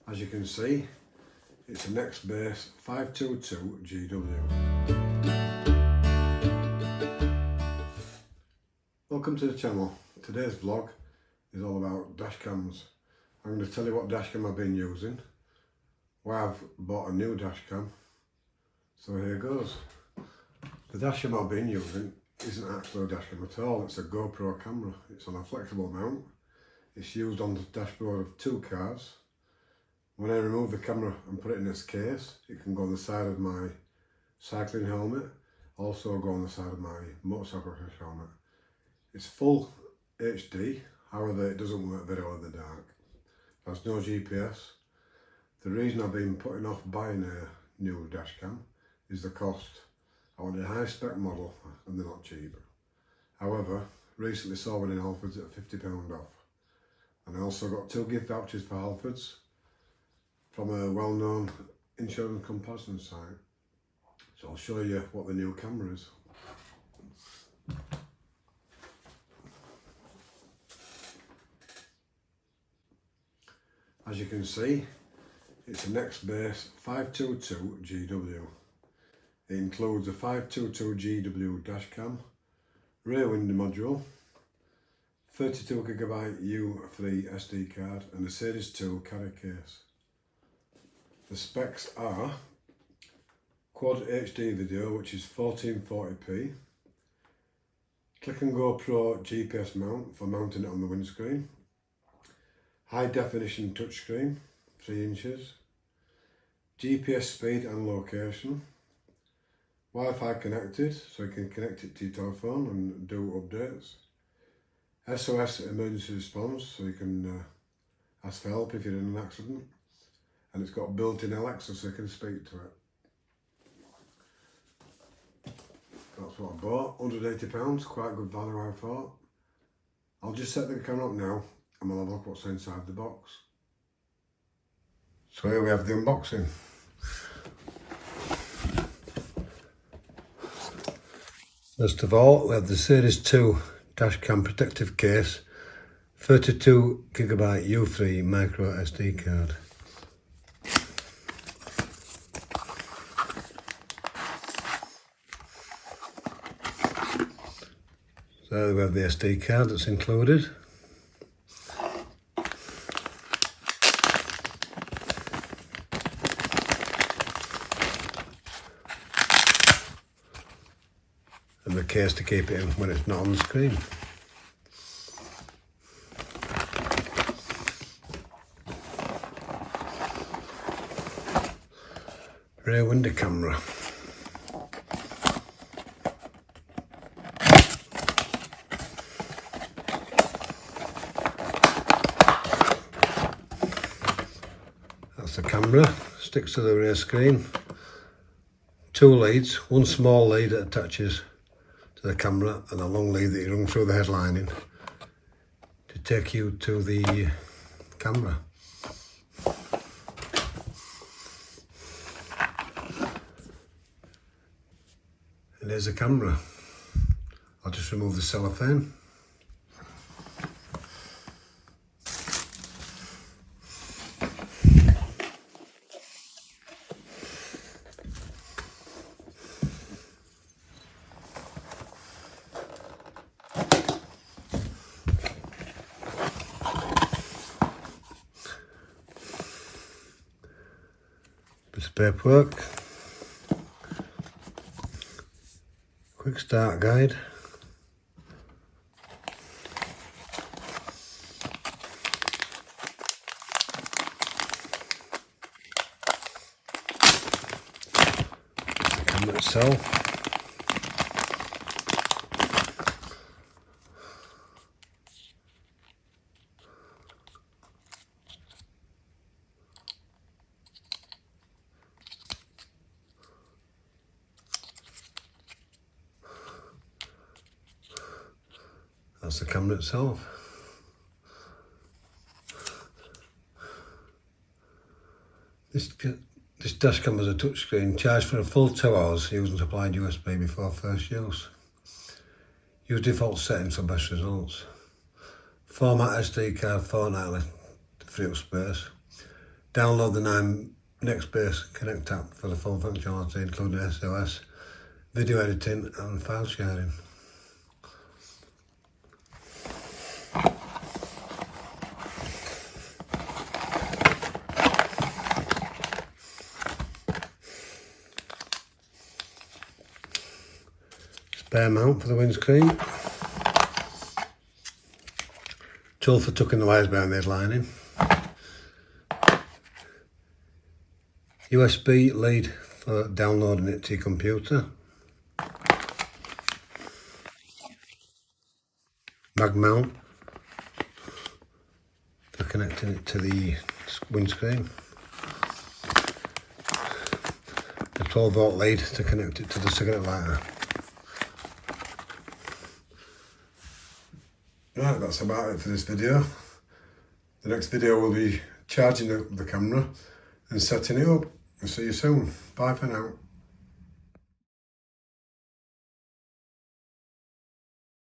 As you can see, it's a NEXTBASE 522 GW. Welcome to the channel. Today's vlog is all about dash cams. I'm going to tell you what dash cam I've been using, why I've bought a new dash cam. So here goes. The dash cam I've been using isn't actually a dash cam at all, it's a GoPro camera. It's on a flexible mount. It's used on the dashboard of two cars. When I remove the camera and put it in its case, it can go on the side of my cycling helmet, also go on the side of my motorcycle helmet. It's full HD, however it doesn't work very well in the dark. There's no GPS. The reason I've been putting off buying a new dash cam is the cost. I wanted a high spec model and they're not cheap. However, recently saw one in Halfords at £50 off. And I also got 2 gift vouchers for Halfords from a well-known insurance comparison site. So I'll show you what the new camera is. As you can see, it's a NEXTBASE 522 GW. It includes a 522 GW dash cam, rear window module, 32GB U3 SD card and a Series 2 carry case. The specs are Quad HD video, which is 1440p, click and go Pro GPS mount for mounting it on the windscreen, high definition touchscreen, 3 inches, GPS speed and location, Wi-Fi connected, so you can connect it to your telephone and do updates, SOS emergency response, so you can ask for help if you're in an accident, and it's got built-in Alexa so you can speak to it. That's what I bought, £180, quite good value I thought. I'll just set the camera up now and we'll have a look what's inside the box. So here we have the unboxing. First of all, we have the Series 2 dash cam protective case, 32GB U3 micro SD card. So we have the SD card that's included. And the case to keep it in when it's not on the screen. Rear window camera. That's the camera, sticks to the rear screen. 2 leads, one small lead that attaches to the camera and a long lead that you run through the headlining to take you to the camera. And there's the camera. I'll just remove the cellophane. Bit of paperwork. Quick start guide. The camera itself. That's the camera itself. This dash cam has a touchscreen, charged for a full 2 hours using supplied USB before first use. Use default settings for best results. Format SD card fortnightly to free up space. Download the NEXTBASE Connect app for the full functionality, including SOS, video editing and file sharing. Spare mount for the windscreen. Tool for tucking the wires behind this lining. USB lead for downloading it to your computer. Mag mount for connecting it to the windscreen. A 12-volt lead to connect it to the cigarette lighter. Right, that's about it for this video. The next video will be charging the camera and setting it up. I'll see you soon. Bye for now.